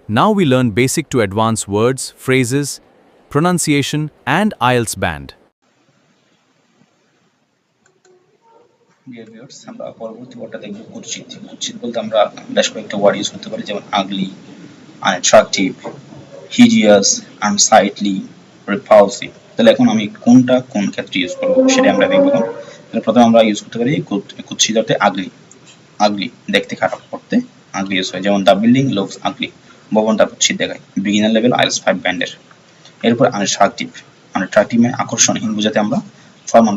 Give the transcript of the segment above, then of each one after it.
Now we learn basic to advanced words, phrases, pronunciation, and IELTS band. Dear viewers, আমরা পরবর্তী ওয়ার্ডটা দেখব কুৎসিত। কুৎসিত বলতে আমরা বেশ কয়েকটা ওয়ার্ড ইউজ করতে পারি, যেমন আগলি, আনঅ্যাট্রাকটিভ, হিডিয়াস, আনসাইটলি, রিপালসিভ। তাহলে এখন আমি কোনটা কোন ক্ষেত্রে ইউজ করব সেটা আমরা দেখব। তাহলে প্রথমে আমরা ইউজ করতে পারি কুৎসিত অর্থে আগলি। আগলি দেখতে খারাপ, করতে আগলি ইউজ হয়, যেমন দ্য বিল্ডিং লুকস আগলি, ভবনটা কুৎসিত দেখায়। বিগিনার লেভেল আইএলটিএস 5 ব্যান্ডের। এরপর আনঅ্যাট্রাকটিভ। আনঅ্যাট্রাকটিভ মানে আকর্ষণহীন বোঝাতে আমরা ফর্মাল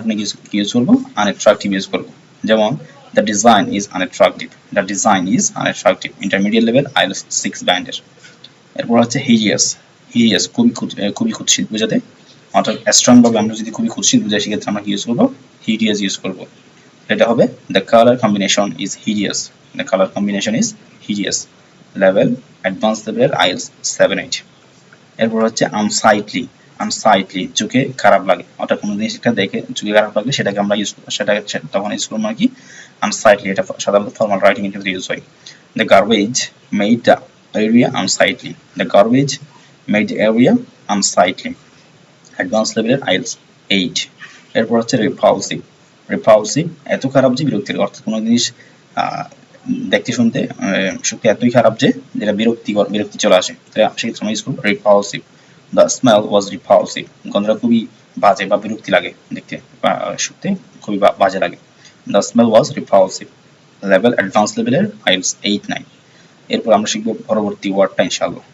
ইউজ করব, আনঅ্যাট্রাকটিভ ইউজ করব, যেমন the design is unattractive, the design is unattractive. Intermediate level IELTS 6 ব্যান্ডের। এরপর হচ্ছে হিডিয়াস। হিডিয়াস খুবই কুৎসিত বোঝাতে, অর্থাৎ স্ট্রং ভাবে আমরা যদি খুবই কুৎসিত বোঝাই সেক্ষেত্রে আমরা কি ইউজ করব, হিডিয়াস ইউজ করব। এটা হবে the colour combination is hideous, the colour combination is hideous. Level advance লেভেলের আইএলটিএস 7-8। এরপর হচ্ছে আনসাইটলি। আনসাইটলি চোখে খারাপ লাগে, অর্থাৎ কোনো জিনিসটা দেখে চোখে খারাপ লাগলে সেটাকে আমরা ইউজ করব, তখন ইউজ করবো কি, আনসাইটলি। এটা সাধারণত ফর্মাল রাইটিং এর ক্ষেত্রে ইউজ হয়। The garbage made the area unsightly, the garbage made the area unsightly. Advance লেভেলের আইএলটিএস 8। এরপর হচ্ছে রিপালসিভ। রিপালসিভ এত খারাপ যে বিরক্তির, অর্থাৎ কোনো জিনিস দেখতে শুনতে সত্যি এতই খারাপ যে যেটা বিরক্তি চলে আসে, সেক্ষেত্রে আমরা ইউজ করব repulsive. The smell was repulsive, গন্ধটা খুবই বাজে বা বিরক্তি লাগে দেখতে, শুনতে খুবই বাজে লাগে। The smell was repulsive. Level advance লেভেলের আইএলটিএস 8-9। এরপর আমরা শিখব পরবর্তী ওয়ার্ডটা ইনশাআল্লাহ।